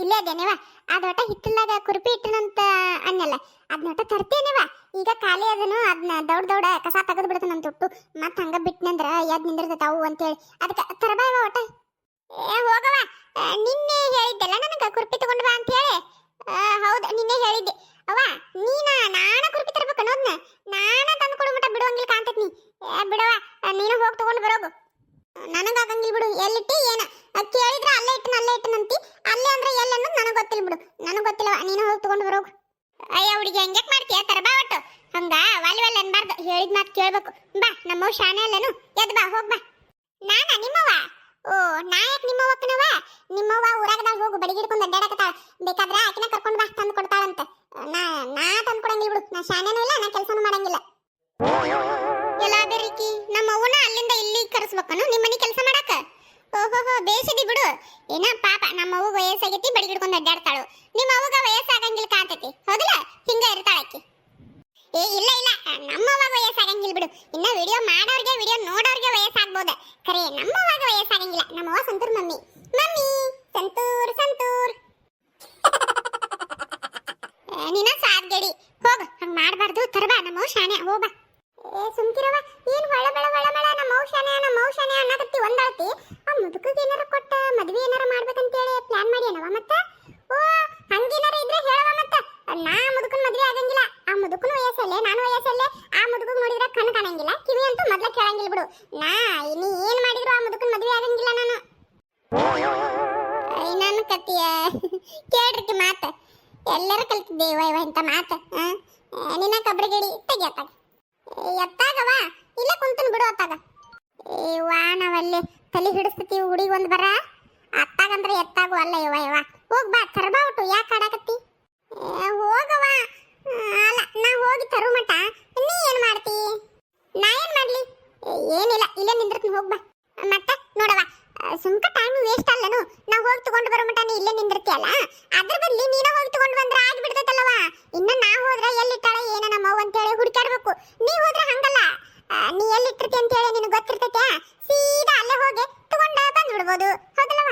ಇಲ್ಲೇ ಅದೇನೇವ ಅದೊಟ ಹಿತ್ತಲಾಗ ಕುರುಪಿ ಇಟ್ಟನಂತ ಅನ್ನಲ್ಲ ಅದನ್ನೊಟ ತರ್ತೇನೇವ ಈಗ ಖಾಲಿ ಅದನ್ನು ಅದನ್ನ ದೌಡ ಕಸ ತೆಗೆದು ಬಿಡ್ತಾನಂತ ಒಟ್ಟು ಮತ್ತೆ ಹಂಗ ಬಿಟ್ನಂದ್ರ ಎದ್ ನಿಂದಿರ್ತತಾವು ಅಂತೇಳಿ ಅದಕ್ಕೆ ತರಬಾವ ಒಟ ಹೋಗವ ನಿನ್ನೆ ಹೇಳಿದ್ದೆಲ್ಲ ನನಗೆ ಕುರುಪಿ ತಗೊಂಡು ಬಾ ಅಂತ ಹೇಳಿ ಹೌದು ನಿನ್ನೆ ಹೇಳಿದ್ದೆ ಅವ್ವ ನಾನ ಕುರುಪಿ ತರ್ಬೇಕು ಅನ್ನೋದ್ನ ನಾನ ತಂದು ಕೊಡು ಮಟ ಬಿಡುವಂಗಿಲ್ಲ ಕಾಂತೈತಿ ಬಿಡವ ನೀನು ಹೋಗಿ ತಗೊಂಡು ಬರೋಗು ನನಗಾಗಂಗಿಲ್ಲ ಬಿಡು ಎಲ್ಲಿಟ್ಟಿ ಏನ ಕೇಳಿದ್ರ ಅಲ್ಲೇ ಇಟ್ಟನಂತಿ ಅಲ್ಲೇ ಅಂದ್ರೆ ಎಲ್ಲಿ ಅನ್ನೋದು ನನಗೆ ಗೊತ್ತಿಲ್ಲ ಬಿಡು ನನಗೆ ಗೊತ್ತಿಲ್ಲವ ನೀನು ಹೋಗಿ ತಗೊಂಡು ಬರೋಗು ಅಯ್ಯ ಹುಡುಗಿ ಹೆಂಗ್ಯಾಕ್ ಮಾಡ್ತೀಯ ತರಬಾ ಒಟ್ಟು ಹಂಗ ವಾಲಿ ಅನ್ಬಾರ್ದು ಹೇಳಿದ ಮಾತು ಕೇಳ್ಬೇಕು ಬಾ ನಮ್ಮವ್ ಶಾಣೆ ಅಲ್ಲೇನು ಎದ್ ಬಾ ಹೋಗ್ ಬಾ ನಿಮ್ಮವ್ವ ಓ ನಾಯಕ್ ನಿಮ್ಮವ್ವ ಕಣವ ನಿಮ್ಮವ್ವ ಊರಾಗದಾಗ ಹೋಗು ಬಡಿಗೆ ಹಿಡ್ಕೊಂಡು ಅಡ್ಡಾಡಕತ್ತಾಳ ಬೇಕಾದ್ರೆ ಆಕಿನ ಕರ್ಕೊಂಡು ಬಾ ತಂದು ಕೊಡ್ತಾಳಂತ ನಾ ತಂದು ಕೊಡಂಗಿಲ್ಲ ಬಿಡು ನಾ ಶಾಣೆನೂ ಇಲ್ಲ ನಾ ಕೆಲಸನೂ ಮಾಡಂಗಿಲ್ಲ ಎಲ್ಲಾದರಿಕಿ ನಮ್ಮ ಅವ್ವನ ಅಲ್ಲಿಂದ ಇಲ್ಲಿ ಕರೆಸ್ಬೇಕನು ನಿಮ್ಮ ಮನೆ ಕೆಲಸ ಮಾಡಕ ಓಹೋಹೋ ಬೇಸಿದಿ ಬಿಡು ಏನ ಪಾಪ ನಮ್ಮ ಅವ್ವ ವಯಸ್ಸಾಗೈತಿ ಬಡಿಗೆ ಹಿಡ್ಕೊಂಡು ಅಡ್ಡಾಡ್ತಾಳು ನಿಮ್ಮ ಅವ್ವಗ ವಯಸ್ಸಾಗಂಗಿಲ್ಲ ಕಾಂತೈತಿ ಹೌದಲ್ಲ ಹಿಂಗ ಇರ್ತಾಳಕಿ ಇಲ್ಲ ನಮ್ಮವ್ವಾಗ ವಯಸ್ಸಾಗಂಗಿಲ್ಲ ಬಿಡು ಇನ್ನ ವಿಡಿಯೋ ಮಾಡೋರ್ಗೆ ವಿಡಿಯೋ ನೋಡೋರ್ಗೆ ವಯಸ್ಸಾಗ್ಬೋದ ಖರೆ ನಮ್ಮವ್ವಾಗ ವಯಸ್ಸಾಗಂಗಿಲ್ಲ ನಮ್ಮವ್ವ ಸಂತೂರ್ ಮಮ್ಮಿ ಸಂತೂರ್ ನೀನ ಸಾದ್ಗಡಿ ಹೋಗ ಹಂಗ ಮಾಡಬಾರ್ದು ತರಬಾ ನಮ್ಮವ್ ಶಾಣೆ ಹೋಗ ಸುಮ್ಕಿರವ ಏನ್ ಹೊಳಬಳ ನಮ್ಮವ್ ಶಾಣೆ ಅನ್ನಕತ್ತಿ ಒಂದಾಳ್ತಿ ಆ ಮುದುಕಗೆ ಏನಾರ ಕೊಟ್ಟ ಮದ್ವೆ ಏನಾರ ಮಾಡ್ಬೇಕಂತೇಳಿ ಪ್ಲಾನ್ ಮಾಡ್ಯಾನವ ಮತ್ತ ಓ ಹಂಗೇನಾರ ಇದ್ರೆ ಹೇಳವ ಮತ್ತ ನಾ ಮುದುಕನ್ ಮದ್ವೆ ಆಗಂಗಿಲ್ಲ ಆ ಮುದುಕನ ವಯಸ್ಸಲ್ಲೇ ನಾನು ವಯಸ್ಸಲ್ಲೇ ಆ ಮುದುಕಗ್ ನೋಡಿದ್ರೆ ಕಣ್ಣು ಕಾಣಂಗಿಲ್ಲ ಕಿವಿ ಅಂತೂ ಮೊದ್ಲ ಕೇಳಂಗಿಲ್ಲ ಬಿಡು ನೀ ಏನ್ ಮಾಡಿದ್ರು ಆ ಮುದುಕನ್ ಮದ್ವೆ ಆಗಂಗಿಲ್ಲ ನಾನು ಕತ್ತಿಯ ಕೇಳ್ರಿಕಿ ಮಾತ ಎಲ್ಲರೂ ಕಲ್ತಿದ್ದೆ ಇವ ಇಂತ ಮಾತ ನಿನ್ನ ಕಬ್ರಿಗಡಿ ತೆಗಿಯತ್ತಾಗ ಎತ್ತಾಗವ ಇಲ್ಲ ಕುಂತನ್ ಬಿಡು ಅತ್ತಾಗ ನಾವಲ್ಲಿ ತಲೆ ಹಿಡಿಸ್ತೀವಿ ಹುಡುಗಿ ಒಂದ್ ಬರ ಅತ್ತಾಗಂದ್ರೆ ಎತ್ತಾಗು ಅಲ್ಲ ಇವ ಹೋಗ್ ಬಾ ತರಬಾ ಒಟ್ಟು ಯಾಕೆ ಆಡಾಕತ್ತಿ ಹೋಗವ ಅಲ್ಲ ನಾ ಹೋಗಿ ತರು ಮಟ ನೀ ಏನ್ ಮಾಡ್ತಿ ನಾ ಏನ್ ಮಾಡ್ಲಿ ಏನಿಲ್ಲ ಇಲ್ಲೇ ನಿಂದಿರ್ತೀನಿ ಹೋಗ್ ಬಾ ಮತ್ತೆ ನೋಡವ ಸುಮ್ಕ ಟೈಮ್ ವೇಸ್ಟ್ ಅಲ್ಲನು ನಾ ಹೋಗಿ ತಗೊಂಡು ಬರೋ ಮಟ ನೀ ಇಲ್ಲೇ ನಿಂದಿರ್ತೀಯಲ್ಲ ಅದ್ರ ಬದ್ಲಿ ನೀನ ಹೋಗಿ ತಗೊಂಡು ಬಂದ್ರೆ ಆಗಿ ಬಿಡ್ತೈತಲ್ಲವ ಇನ್ನ ನಾ ಹೋದ್ರೆ ಎಲ್ಲಿಟ್ಟಾಳ ಏನ ನಮ್ಮವ್ವ ಅಂತೇಳಿ ಹುಡುಕಾಡ್ಬೇಕು ನೀ ಹೋದ್ರೆ ಹಂಗಲ್ಲ ನೀ ಎಲ್ಲಿಟ್ಟಿರ್ತಿ ಅಂತೇಳಿ ನಿನಗೆ ಗೊತ್ತಿರ್ತೈತೆ ಸೀದಾ ಅಲ್ಲೇ ಹೋಗಿ ತಗೊಂಡ ಬಂದ್ಬಿಡ್ಬೋದು ಹೌದಲ್ಲವ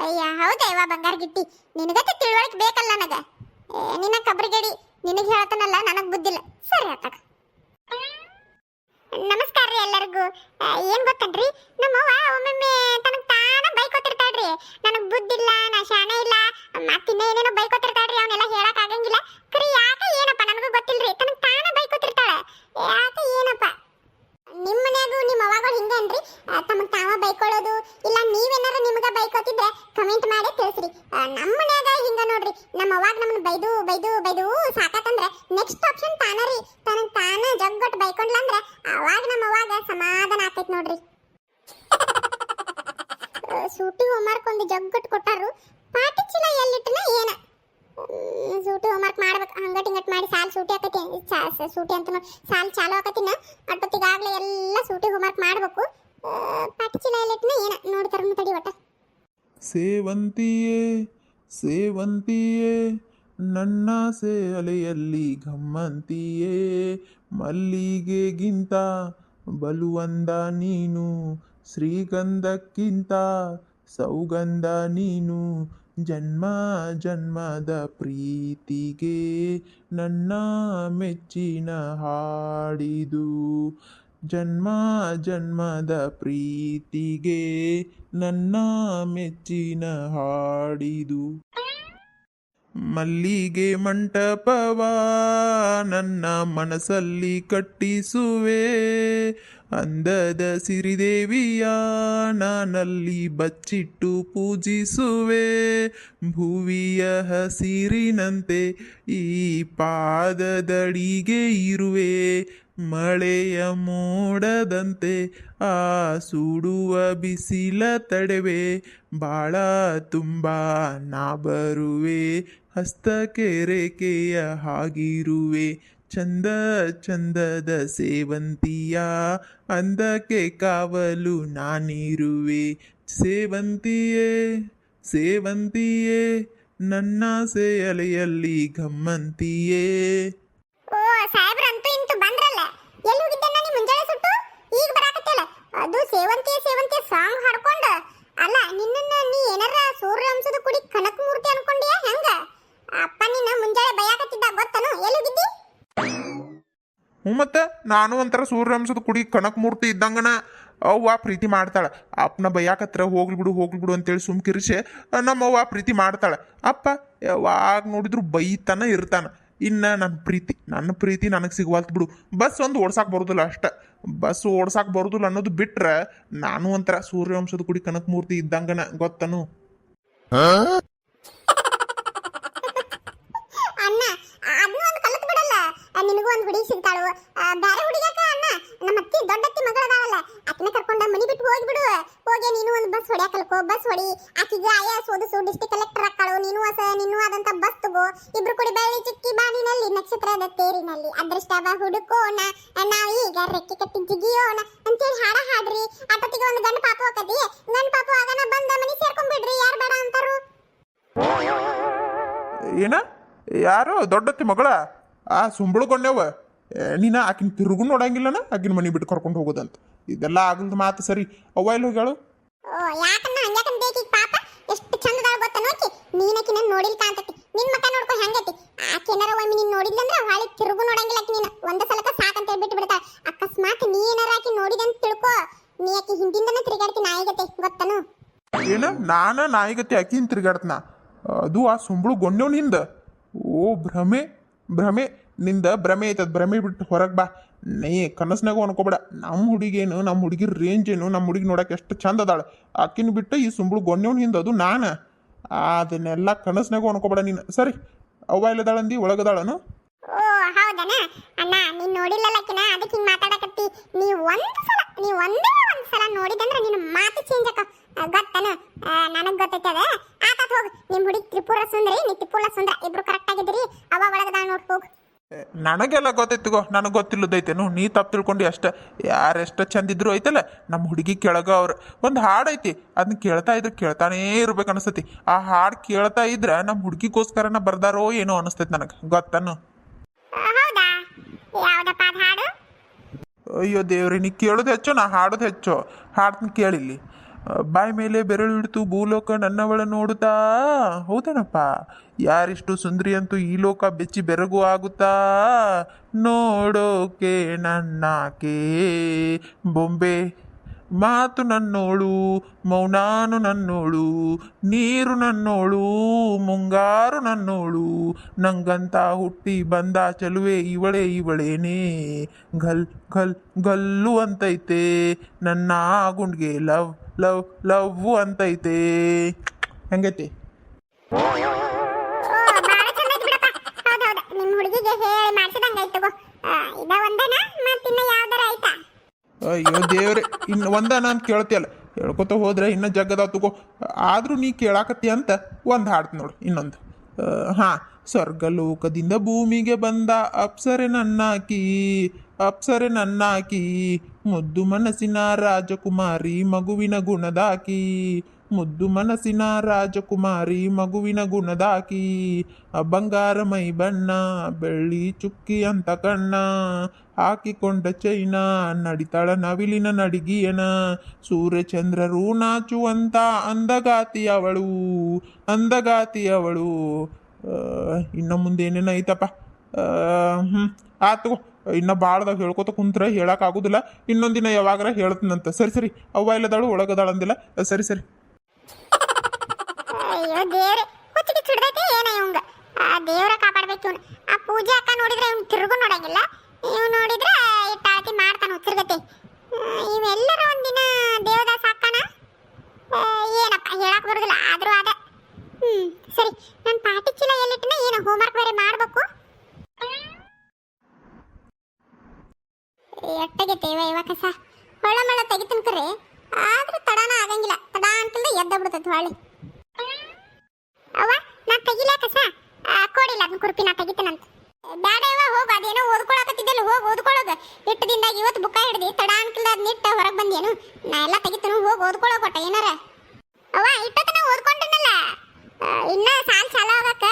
ಅಯ್ಯ ಹೌದಾ ಇವ ಬಂಗಾರ ಗಿಟ್ಟಿ ನಿನಗತ್ತೆ ತಿಳುವಳಿಕೆ ಬೇಕಲ್ಲ ನನಗ ನಿನ್ನ ಕಬ್ರಿಗಡಿ ನಿನಗೆ ಹೇಳ್ತಾನಲ್ಲ ನನಗೆ ಬುದ್ಧಿಲ್ಲ ಸರಿ ಆತಾಗ ನಮಸ್ಕಾರ ರೀ ಎಲ್ಲರಿಗೂ ಏನ್ ಗೊತ್ತನ್ರಿ ನಮ್ಮವ್ವ ಒಮ್ಮೊಮ್ಮೆ ತನಗ್ ತಾನ ಬೈಕೋತಿರ್ತಾಳ್ರಿ ನನಗ್ ಬುದ್ಧಿಲ್ಲ ನಾ ಶಾಣೆ ಇಲ್ಲ ಮತ್ತಿನ್ನ ಏನೇನೋ ಬೈಕೋತಿರ್ತಾಳ್ರಿ ಅವನ್ನೆಲ್ಲ ಹೇಳಕ್ ಆಗಂಗಿಲ್ಲ ಖರೆ ಯಾಕೆ ಏನಪ್ಪ ನನಗೂ ಗೊತ್ತಿಲ್ರಿ ತನಗ್ ತಾನ ಬೈಕೋತಿರ್ತಾಳ ಯಾಕೆ ಏನಪ್ಪ ನಿಮ್ಮ ಮನ್ಯಾಗೂ ನಿಮ್ಮ ಅವ್ವಗಳು ಹಿಂಗನ್ರಿ ತಮಗ್ ತಾವ ಬೈಕೊಳ್ಳೋದು ಇಲ್ಲ ನೀವೇನಾರ ನಿಮ್ಗ ಬೈಕೋತಿದ್ರೆ ಕಮೆಂಟ್ ಮಾಡಿ ತಿಳಿಸ್ರಿ ನಮ್ಮ ಮನ್ಯಾಗ ಹಿಂಗ ನೋಡ್ರಿ ನಮ್ಮ ಅವ್ವಾಗ ನಮ್ಮನ್ನ ಬೈದು ಸಾಕತ್ತಂದ್ರೆ ನೆಕ್ಸ್ಟ್ ಆಪ್ಷನ್ ತಾನ ರೀ ತನಗ್ ತಾನ ಜಗ್ಗೊಟ್ಟು ಬೈಕೊಂಡ್ಲಂದ್ರೆ ಅವಾಗ ನಮ್ಮ ಅವ್ವಾಗ ಸಮಾಧಾನ ಆಕೈತ್ ನೋಡ್ರಿ ಸೂಟಿ ಹೋಮ್ವರ್ಕ್ ಒಂದು ಜಗ್ಗೊಟ್ಟು ಕೊಟ್ಟಾರು ಪಾಟಿ ಚೀಲ ಎಲ್ಲಿಟ್ಟನ ಏನ ಸೂಟಿ ಹೋಮ್ವರ್ಕ್ ಮಾಡ್ಬೇಕು ಹಂಗಟ್ ಮಾಡಿ ಸಾಲ್ ಸೂಟಿ ಆಕತಿ ಸೂಟಿ ಅಂತ ಸಾಲ್ ಚಾಲು ಆಕತಿನ ಅಟ್ಟೊತ್ತಿಗಾಗ್ಲೇ ಎಲ್ಲ ಸೂಟಿ ಹೋಮ್ವರ್ಕ್ ಮಾಡ್ಬೇಕು ಪಾಟಿ ಚೀಲ ಎಲ್ಲಿಟ್ಟನ ಏನ ನೋಡ್ತಾರ ತಡಿ ಒಟ್ಟ ಸೇವಂತಿಯೇ ನನ್ನಾಸೆ ಅಲೆಯಲ್ಲಿ ಘಮ್ಮಂತಿಯೇ ಮಲ್ಲಿಗೆಗಿಂತ ಬಲುವಂದ ನೀನು ಶ್ರೀಗಂಧಕ್ಕಿಂತ ಸೌಗಂಧ ನೀನು ಜನ್ಮ ಜನ್ಮದ ಪ್ರೀತಿಗೆ ನನ್ನ ಮೆಚ್ಚಿನ ಹಾಡಿದು ಜನ್ಮ ಜನ್ಮದ ಪ್ರೀತಿಗೆ ನನ್ನ ಮೆಚ್ಚಿನ ಹಾಡಿದು ಮಲ್ಲಿಗೆ ಮಂಟಪವ ನನ್ನ ಮನಸ್ಸಲ್ಲಿ ಕಟ್ಟಿಸುವೆ ಅಂದದ ಸಿರಿದೇವಿಯ ನಾನಲ್ಲಿ ಬಚ್ಚಿಟ್ಟು ಪೂಜಿಸುವೆ ಭುವಿಯ ಹಸಿರಿನಂತೆ ಈ ಪಾದದಡಿಗೆ ಇರುವೆ ಮಳೆಯ ಮೋಡದಂತೆ ಆ ಸುಡುವ ಬಿಸಿಲ ತಡೆವೆ ಬಾಳ ತುಂಬ ನಾ ಬರುವೆ ಹಸ್ತಕ್ಕೆ ರೇಖೆಯ ಹಾಗಿರುವೆ ಚಂದ ಚಂದದ ಸೇವಂತಿಯ ಅಂದಕ್ಕೆ ಕಾವಲು ನಾನಿರುವೆ ಸೇವಂತಿಯೇ ನನ್ನ ಅಲೆಯಲ್ಲಿ ಘಮ್ಮಂತಿಯೇ ಓ ಸಾಹೇಬ್ರಂತೂ ಇಂತು ಬಂದ್ರಲ್ಲ ಎಲ್ಲಿ ಹೋಗಿದ್ದೆ ನಾನು ಮುಂಜಾನೆ ಸುಟ್ಟು ಈಗ ಬರಾಕತ್ತಿಲ್ಲ ಅದು ಸೇವಂತಿಯೇ ಸಾಂಗ್ ಹಾಡ್ಕೊಂಡು ಅಲ್ಲ ನಿನ್ನನ್ನ ನೀ ಏನಾರ ಸೂರ್ಯವಂಶದ ಕುಡಿ ಕನಕ ಮೂರ್ತಿ ಮತ್ತೆ ನಾನು ಒಂಥರ ಸೂರ್ಯವಂಶದ ಕುಡಿ ಕನಕ ಮೂರ್ತಿ ಇದ್ದಂಗನ ಅವ್ವ ಪ್ರೀತಿ ಮಾಡ್ತಾಳೆ. ಅಪ್ಪನ ಬೈಯಾಕತ್ರ ಹೋಗ್ಲಿ ಬಿಡು ಅಂತೇಳಿ ಸುಮ್ಕಿರಿಸೆ ನಮ್ಮವ್ವ ಪ್ರೀತಿ ಮಾಡ್ತಾಳೆ. ಅಪ್ಪ ಯಾವಾಗ ನೋಡಿದ್ರು ಬೈತಾನ ಇರ್ತಾನ. ಇನ್ನು ನನ್ನ ಪ್ರೀತಿ ನನಗೆ ಸಿಗುವಲ್ತು ಬಿಡು. ಬಸ್ ಒಂದು ಓಡ್ಸಾಕ್ ಬರೋದಿಲ್ಲ ಅಷ್ಟೆ. ಬಸ್ ಓಡ್ಸಾಕ್ ಬರೋದಿಲ್ಲ ಅನ್ನೋದು ಬಿಟ್ರೆ ನಾನು ಒಂಥರ ಸೂರ್ಯವಂಶದ ಕುಡಿ ಕನಕ ಮೂರ್ತಿ ಇದ್ದಂಗನ ಗೊತ್ತನು. ಅಣ್ಣ ಅದನ್ನ ಒಂದು ಕಲಿತು ಬಿಡಲ್ಲ. ನಿನಗೂ ಒಂದು ಹುಡುಗಿ ಸಿಗ್ತಾಳು. ಬೇರೆ ಹುಡುಗಿಯಾಕ ಅಣ್ಣ ನಮ್ಮ ಅತ್ತಿ ದೊಡ್ಡತ್ತಿ ಮಗಳದಾಳಲ್ಲ ಆಕಿನ ಕರ್ಕೊಂಡ ಮನಿ ಬಿಟ್ಟು ಹೋಗ್ಬಿಡು. ಹೋಗಿ ನೀನು ಒಂದು ಬಸ್ ಹೊಡ್ಯಾಕ ಕಲ್ಕೋ. ಬಸ್ ಹೊಡಿ. ಆಕಿಗೆ IAS ಓದಿಸು, ಡಿಸ್ಟ್ರಿಕ್ಟ್ ಕಲೆಕ್ಟರ್ ಆಕಾಳು. ನೀನು ಆದಂತ ಬಸ್ ತಗೋ. ಇಬ್ರು ಕೂಡಿ ಬೆಳ್ಳಿ ಚಿಕ್ಕಿ ಬಾನಿನಲ್ಲಿ ನಕ್ಷತ್ರದ ತೇರಿನಲ್ಲಿ ಅದೃಷ್ಟವ ಹುಡುಕೋಣ ನಾವೀಗ ರೆಕ್ಕೆ ಕಟ್ಟಿ ಜಿಗಿಯೋಣ ಅಂತೇಳಿ ಹಾಡ ಹಾಡ್ರಿ. ಅಷ್ಟೊತ್ತಿಗೆ ಒಂದು ಗಂಡು ಪಾಪು ಹೋಗತಿ. ಗಂಡು ಪಾಪು ಆಗನ ಬಂದ ಮನಿ ಸೇರ್ಕೊಂಡ್ಬಿಡ್ರಿ. ಯಾರು ಬೇಡ ಅಂತಾರು. ಏನ ಯಾರು ದೊಡ್ಡತ್ತಿ ಮಗಳ ಆ ಸುಂಬಳಗೊಂಡವ ನೀನು ಆಕಿನ ತಿರುಗು ನೋಡಂಗಿಲ್ಲನ ಆಕಿನ ಮನೆ ಬಿಟ್ಟು ಕರ್ಕೊಂಡು ಹೋಗೋದಂತ. ಇದೆಲ್ಲ ಆಗಲ್ದ ಮಾತು. ಸರಿ ಅವ್ವ ಇಲ್ಲಿ ಹೋಗ್ಯಾಳು. ಓ ಯಾಕನ್ನ ಹಂಗ್ಯಾಕನ್ ಬೇಕಿ ಪಾಪ ಎಷ್ಟು ಚಂದದಾಳ ಗೊತ್ತ ನೋಕಿ. ನೀನಕಿನ ನೋಡಿಲ್ ಕಾಂತತಿ. ನಿನ್ ಮಕ್ಕ ನೋಡ್ಕೊ ಹೆಂಗತಿ. ಆಕೆನಾರ ಒಮ್ಮೆ ನೀನ್ ನೋಡಿದ್ಲಂದ್ರ ಹೊಳಿ ತಿರುಗು ನೋಡಂಗಿಲ್ಲ ಆಕಿ. ನೀನು ಒಂದ ಸಲಕ ಸಾಕಂತ ಬಿಟ್ಟು ಬಿಡ್ತಾಳ. ಅಕಸ್ಮಾತ್ ನೀ ಏನಾರ ಆಕಿ ನೋಡಿದಂತ ತಿಳ್ಕೊ, ನೀ ಆಕಿ ಹಿಂದಿಂದನ ತಿರುಗಾಡ್ತಿ ನಾಯಿಗತೆ ಗೊತ್ತನು. ಏನ ನಾನ ನಾಯಿಗತಿ ಆಕಿನ ತಿರುಗಾಡ್ತನ ಅದು ಆ ಸುಂಬಳು ಗೊಂಡವನ ಹಿಂದ. ಓ ಭ್ರಮೆ ನಿಂದ ಭ್ರಮೆ ಐತದ. ಭ್ರಮೆ ಬಿಟ್ಟು ಹೊರಗೆ ಬಾ. ನೀ ಕನಸ್ನಾಗೂ ಅನ್ಕೋಬೇಡ. ನಮ್ಮ ಹುಡುಗೇನು, ನಮ್ಮ ಹುಡುಗಿರ ರೇಂಜ್ ಏನು, ನಮ್ಮ ಹುಡುಗಿ ನೋಡಕ್ಕೆ ಎಷ್ಟು ಚಂದ ಅದಾಳ. ಆಕಿನ ಬಿಟ್ಟು ಈ ಸುಂಬಳು ಗೊಂಡವನ ಹಿಂದ ಅದು ನಾನು. ಅದನ್ನೆಲ್ಲ ಕನಸ್ನಾಗೂ ಅನ್ಕೋಬೇಡ ನೀನು. ಸರಿ ಅವ್ವ ಇಲ್ಲದಾಳಂದಿ ಒಳಗದಾಳನು? ಓ ಹೌದನ ಅಣ್ಣ. ನೀನ್ ನೋಡಿಲ್ಲಕಿನ ಅದಕ್ಕೆ ಹಿಂಗ್ ಮಾತಾಡಕತ್ತಿ. ನೀ ಒಂದೇ ಒಂದ್ಸಲ ನೋಡಿದಂದ್ರ ನಿನ್ನ ಮಾತು ಚೇಂಜ್ ಆಕ ಗೊತ್ತನು. ನನಗ್ ಗೊತ್ತೈತದ. ಆತಾತ್ ಹೋಗು. ನಿಮ್ ಹುಡುಗಿ ತ್ರಿಪುರ ಸುಂದರಿ, ನೀ ತ್ರಿಪುರ ಸುಂದರ ಇಬ್ರು ಕರೆಕ್ಟ್ ಆಗಿದ್ರಿ. ಅವ ಒಳಗದ ನೋಡ್ ಹೋಗು. ನನಗೆಲ್ಲ ಗೊತ್ತೈತಿಗೋ. ನನಗೆ ಗೊತ್ತಿಲ್ಲದೈತೇನು. ನೀ ತಪ್ಪು ತಿಳ್ಕೊಂಡು ಅಷ್ಟೆ. ಯಾರೆಷ್ಟ ಚಂದಿದ್ರು ಐತಲ್ಲ ನಮ್ಮ ಹುಡುಗಿ ಕೆಳಗ ಅವ್ರು ಒಂದು ಹಾಡು ಐತಿ. ಅದನ್ನ ಕೇಳ್ತಾ ಇದ್ರೆ ಕೇಳ್ತಾನೇ ಇರ್ಬೇಕು ಅನಿಸ್ತೈತಿ. ಆ ಹಾಡು ಕೇಳ್ತಾ ಇದ್ರೆ ನಮ್ಮ ಹುಡುಗಿಗೋಸ್ಕರನ ಬರ್ದಾರೋ ಏನೋ ಅನಿಸ್ತೈತಿ ನನಗೆ ಗೊತ್ತನು. ಹೌದಾ? ಯಾವ್ದಪ್ಪ ಅದ್ ಹಾಡು? ಅಯ್ಯೋ ದೇವ್ರಿ, ನೀ ಕೇಳೋದು ಹೆಚ್ಚು ನಾ ಹಾಡೋದು ಹೆಚ್ಚು. ಹಾಡ್ತೀನಿ ಕೇಳಿಲ್ಲಿ. ಬಾಯಿ ಮೇಲೆ ಬೆರಳು ಇಡ್ತು ಭೂಲೋಕ ನನ್ನವಳ ನೋಡುತ್ತಾ. ಹೌದೇನಪ್ಪ. ಯಾರಿಷ್ಟು ಸುಂದರಿ ಅಂತೂ ಈ ಲೋಕ ಬೆಚ್ಚಿ ಬೆರಗು ಆಗುತ್ತಾ. ನೋಡೋಕೆ ನನ್ನಾಕೆ ಬೊಂಬೆ ಮಾತು ನನ್ನೋಳು, ಮೌನಾನು ನನ್ನೋಳು, ನೀರು ನನ್ನೋಳು, ಮುಂಗಾರು ನನ್ನೋಳು, ನಂಗಂತ ಹುಟ್ಟಿ ಬಂದ ಚಲುವೆ ಇವಳೇನೇ. ಘಲ್ ಘಲ್ ಗಲ್ಲು ಅಂತೈತೆ ನನ್ನ ಗುಂಡ್ಗೆ ಲವ್ ಲವ್ ಲವ್ ಅಂತೈತೆ. ಹೆಂಗೈತಿ? ನಿಮ್ ಹುಡುಗಿಗೆ ಹೇಳಿ ಮಾಡ್ಸಿದಂಗಾಯ್ತು. ಇದ ಒಂದೇನ ಮತ್ತಿನ್ನ ಯಾವ್ದಾರ ಆಯ್ತಾ? ಅಯ್ಯೋ ದೇವ್ರೆ, ಇನ್ನು ಒಂದನ ಅಂತ ಕೇಳ್ತಿಯಲ್ಲ. ಹೇಳ್ಕೊತ ಹೋದ್ರೆ ಇನ್ನೂ ಜಗ್ಗದಾವ ತಗೋ. ಆದರೂ ನೀ ಕೇಳಾಕತ್ತಿ ಅಂತ ಒಂದು ಹಾಡ್ತೀನಿ ನೋಡು. ಇನ್ನೊಂದು ಹಾಂ. ಸ್ವರ್ಗಲೋಕದಿಂದ ಭೂಮಿಗೆ ಬಂದ ಅಪ್ಸರೆ ನನ್ನಾಕಿ ಮುದ್ದು ಮನಸ್ಸಿನ ರಾಜಕುಮಾರಿ ಮಗುವಿನ ಗುಣದಾಕಿ. ಮುದ್ದು ಮನಸ್ಸಿನ ರಾಜಕುಮಾರಿ ಮಗುವಿನ ಗುಣದಾಕಿ. ಬಂಗಾರ ಮೈ ಬಣ್ಣ ಬೆಳ್ಳಿ ಚುಕ್ಕಿ ಅಂತ ಕಣ್ಣ ಹಾಕಿಕೊಂಡ ಚೈನ ನಡಿತಾಳ ನವಿಲಿನ ನಡಿಗಿಯನ. ಸೂರ್ಯಚಂದ್ರರು ನಾಚುವಂತ ಅಂದಗಾತಿ ಅವಳು. ಇನ್ನು ಮುಂದೆ ಏನೇನು ಐತಪ್ಪ. ಆತು. ಇನ್ನು ಭಾಳದಾಗ ಹೇಳ್ಕೊತ ಕುಂತ್ರೆ ಹೇಳೋಕ್ಕಾಗೋದಿಲ್ಲ. ಇನ್ನೊಂದಿನ ಯಾವಾಗಾರ ಹೇಳ್ತೀನಂತ. ಸರಿ ಅವ್ವ ಇಲ್ಲದಾಳು ಒಳಗದಾಳು ಅಂದಿಲ್ಲ. ಸರಿ. ಅಯ್ಯೋ ದೇವ್ರೆ, ಹುಚ್ಚಿಗೆ ಚಿಡ್ದೈತೆ ಏನ ಇವಂಗ. ದೇವ್ರ ಕಾಪಾಡ್ಬೇಕು ಇವ್ನು. ಆ ಪೂಜೆ ಅಕ್ಕ ನೋಡಿದ್ರೆ ಇವ್ನು ತಿರುಗು ನೋಡಂಗಿಲ್ಲ. ಇವ್ ನೋಡಿದ್ರೆ ಇಟ್ಟಾಳತಿ ಮಾಡ್ತಾನ ಹುಚ್ಚರ್ಗತೆ. ಇವೆಲ್ಲರೂ ಒಂದಿನ ದೇವದಾಸ ಅಕ್ಕನ ಏನಪ್ಪ ಹೇಳಕ್ ಬರುದಿಲ್ಲ. ಆದ್ರೂ ಅದ. ಸರಿ, ನನ್ನ ಪಾಟಿ ಚೀಲ ಎಲ್ಲಿಟ್ಟಿನ ಏನು ಹೋಮ್ವರ್ಕ್ ಬೇರೆ ಮಾಡ್ಬೇಕು. ಎಟ್ಟಗೈತೆ ಇವ ಕಸ ಹೊಳ ತೆಗಿತನ್ ಕರೆ. ಆದ್ರೂ ತಡಾನ ಆಗಂಗಿಲ್ಲ. ತಡ ಅಂತಂದ್ರೆ ಎದ್ದ ಬಿಡ್ತೈತಿ ಹೊಳ್ಳಿ. ಅವ್ವ ನಾ ತೆಗಿಲ ಕಸ ಕೊಡಿಲ್ಲ. ಅದನ್ನ ಕುರ್ಪಿ ನಾ ತೆಗಿತೇನಂತ. ಬ್ಯಾಡ ಇವ ಹೋಗು. ಅದೇನೋ ಓದ್ಕೊಳಕತ್ತಿದ್ದಲ್ಲ, ಹೋಗಿ ಓದ್ಕೊಳ್ಳೋಗ. ಇಟ್ಟದಿಂದಾಗ ಇವತ್ತು ಬುಕ್ಕ ಹಿಡ್ದಿ ತಡ ಅನ್ಕಿಲ್ದ ಅದ್ ನಿಟ್ಟ ಹೊರಗೆ ಬಂದೇನು. ನಾ ಎಲ್ಲ ತೆಗಿತೇನು, ಹೋಗಿ ಓದ್ಕೊಳ್ಳೋ ಕೊಟ್ಟ ಏನಾರ. ಅವ್ವ ಇಟ್ಟತನ ಓದ್ಕೊಂಡನಲ್ಲ. ಇನ್ನ ಸಾಲ ಆಗಕ್ಕ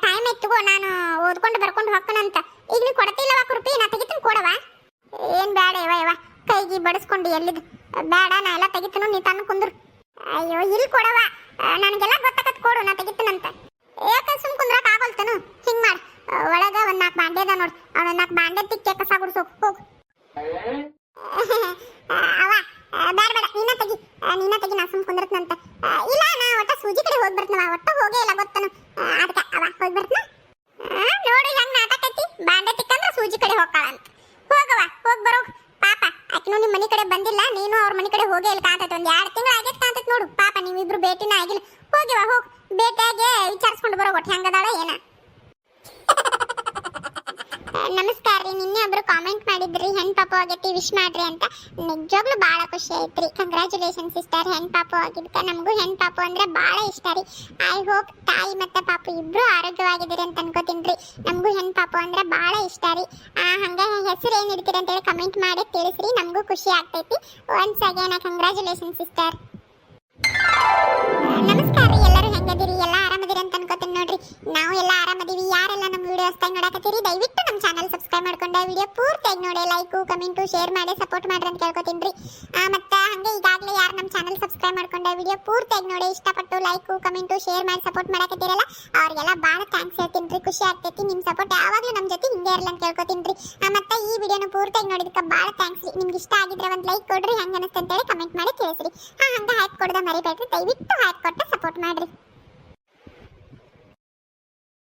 ಟೈಮ್ ಐತುಗೋ. ನಾನು ಓದ್ಕೊಂಡು ಬರ್ಕೊಂಡು ಹೋಗ್ಕನಂತ. ಈಗ ನೀ ಕೊಡ್ತಿಲ್ಲವ ಕುರ್ಪಿ, ನಾ ತೆಗಿತೀನಿ ಕೊಡವ. ಏನ್ ಬ್ಯಾಡ ಇವ ಕೈಗಿ ಬಡಿಸ್ಕೊಂಡು ಎಲ್ಲಿದ್ ಬ್ಯಾಡ. ನಾ ಎಲ್ಲ ತೆಗಿತೇನು, ನೀ ತನ್ನ ಕುಂದ್ರು. ಅಯ್ಯೋ ಇಲ್ಲಿ ಕೊಡವ, ನನಗೆಲ್ಲ ಗೊತ್ತಾಗತ್ ಕೊಡು, ನಾ ತೆಗಿತೀನಂತ. ಏಕ ಸುಮ್ ಕುಂದ್ರಕ್ ಆಗಲ್ತನು. ಹಿಂಗ್ ಮಾಡ್. ಒಳಗ ಒಂದ್ 4 ಬಾಂಡೆ ಅದ ನೋಡ್. ಅವ್ನ 4 ಬಾಂಡೆ ತಿಕ್ಕೆ ಕಸ ಗುಡ್ಸು. ಬರ್ತನವ ಒಟ್ಟ ಹೋಗೇ ಇಲ್ಲ ಗೊತ್ತನು ಅದಕ್ಕೆ ಅವ ಹೋಗಿ ಬರ್ತನ ನೋಡಿ ಹೆಂಗ್ ನಾಟಕ ಐತಿ ಬಾಂಡೆ ತಿಕ್ಕಂದ್ರ ಸೂಜಿ ಕಡೆ ಹೋಗ್ತಾಳ ಅಂತ ಹೋಗವ ಹೋಗಿ ಬರೋ ಪಾಪ ಆಕಿನೂ ನಿಮ್ಮ ಮನೆ ಕಡೆ ಬಂದಿಲ್ಲ ನೀನು ಅವ್ರ ಮನೆ ಕಡೆ ಹೋಗೇ ಇಲ್ಲ ಕಾಂತೈತಿ ಒಂದ್ 2 ತಿಂಗಳು ಆಗೈತೆ ಕಾಂತೈತಿ ನೋಡು ಪಾಪ ನೀವಿಬ್ರು ಭೇಟಿನ ಆಗಿಲ್ಲ ಹೋಗಿವ ಹೋಗ್ ಭೇಟಿಯಾಗಿ ವಿಚಾರಿಸ್ಕೊಂಡು ಬರೋ ಒಟ್ಟು ಹೆಂಗದಾಳ ಏನ ನಮಸ್ಕಾರ ರೀ ನಿನ್ನೆ ಒಬ್ರು ಕಾಮೆಂಟ್ ಮಾಡಿದ್ರಿ ಹೆಣ್ ಪಾಪು ಆಗೈತಿ ವಿಶ್ ಮಾಡ್ರಿ ಅಂತ ನಿಜವಾಗ್ಲೂ ಭಾಳ ಖುಷಿ ಐತ್ರಿ ಕಂಗ್ರ್ಯಾಚುಲೇಷನ್ ಸಿಸ್ಟರ್ ಹೆಣ್ ಪಾಪು ಆಗಿದ್ಕ ನಮಗೂ ಹೆಣ್ ಪಾಪು ಅಂದ್ರೆ ಭಾಳ ಇಷ್ಟ ರೀ ಐ ಹೋಪ್ ತಾಯಿ ಮತ್ತೆ ಪಾಪು ಇಬ್ರು ಆರೋಗ್ಯವಾಗಿದ್ದೀರಿ ಅಂತ ಅನ್ಕೋತೀನಿ ನಮಗೂ ಹೆಣ್ ಪಾಪು ಅಂದ್ರೆ ಭಾಳ ಇಷ್ಟ ರೀ ಹಂಗ ಹೆಸರು ಏನ್ ಇಡ್ತೀರಿ ಅಂತೇಳಿ ಕಮೆಂಟ್ ಮಾಡಿ ತಿಳಿಸ್ರಿ ನಮಗೂ ಖುಷಿ ಆಗ್ತೈತಿ ಒನ್ಸ್ ಅಗೇನ್ ಕಂಗ್ರ್ಯಾಚುಲೇಷನ್ ಸಿಸ್ಟರ್ ನಮಸ್ಕಾರ ರೀ ಎಲ್ಲರೂ ಹೆಂಗದಿರಿ ಎಲ್ಲ ಆರಾಮದಿರಿ ಅಂತ ಅನ್ಕೋತೀನಿ ನೋಡ್ರಿ ನಾವು ಎಲ್ಲ ಆರಾಮದಿವಿ ಯಾರೆಲ್ಲ ನಮ್ಮ ವಿಡಿಯೋ ಹೊಸದಾಗಿ ನೋಡಕತ್ತೀರಿ ದಯವಿಟ್ಟು ನಮ್ಮ ಚಾನಲ್ ಸಬ್ಸ್ಕ್ರೈಬ್ ಮಾಡ್ಕೊಂಡು ವಿಡಿಯೋ ಪೂರ್ತಿಯಾಗಿ ನೋಡಿ ಲೈಕು ಕಮೆಂಟು ಶೇರ್ ಮಾಡಿ ಸಪೋರ್ಟ್ ಮಾಡ್ರಿ ಅಂತ ಕೇಳ್ಕೊತೀನಿ ರೀ ಮತ್ತೆ ಹಂಗೆ ಈಗಾಗಲೇ ಯಾರು ನಮ್ಮ ಚಾನಲ್ ಸಬ್ಸ್ಕ್ರೈಬ್ ಮಾಡ್ಕೊಂಡು ವಿಡಿಯೋ ಪೂರ್ತಿಯಾಗಿ ನೋಡಿ ಇಷ್ಟಪಟ್ಟು ಲೈಕು ಕಮೆಂಟು ಶೇರ್ ಮಾಡಿ ಸಪೋರ್ಟ್ ಮಾಡಕತ್ತೀರಲ್ಲ ಅವ್ರಿಗೆಲ್ಲ ಭಾಳ ಥ್ಯಾಂಕ್ಸ್ ಹೇಳ್ತೀನಿ ರೀ ಖುಷಿ ಆಗ್ತೈತಿ ನಿಮ್ಮ ಸಪೋರ್ಟ್ ಯಾವಾಗಲೂ ನಮ್ಮ ಜೊತೆ ಹಿಂಗೆ ಇರಲ್ಲ ಅಂತ ಕೇಳ್ಕೊತೀನಿ ರೀ ಮತ್ತೆ ಈ ವಿಡಿಯೋನ ಪೂರ್ತಿಯಾಗಿ ನೋಡಿದಕ್ಕೆ ಭಾಳ ಥ್ಯಾಂಕ್ಸ್ ರೀ ನಿಮ್ಗೆ ಇಷ್ಟ ಆಗಿದ್ರೆ ಒಂದು ಲೈಕ್ ಕೊಡ್ರಿ ಹೆಂಗೆ ಅನಿಸ್ತು ಅಂತೇಳಿ ಕಮೆಂಟ್ ಮಾಡಿ ತಿಳಿಸ್ರಿ ಹಂಗೆ ಹ್ಯಾಕ್ ಕೊಡೋದ ಮರಿಬೇಡ್ರಿ ದಯವಿಟ್ಟು ಹ್ಯಾಕ್ ಕೊಟ್ಟು ಸಪೋರ್ಟ್ ಮಾಡ್ರಿ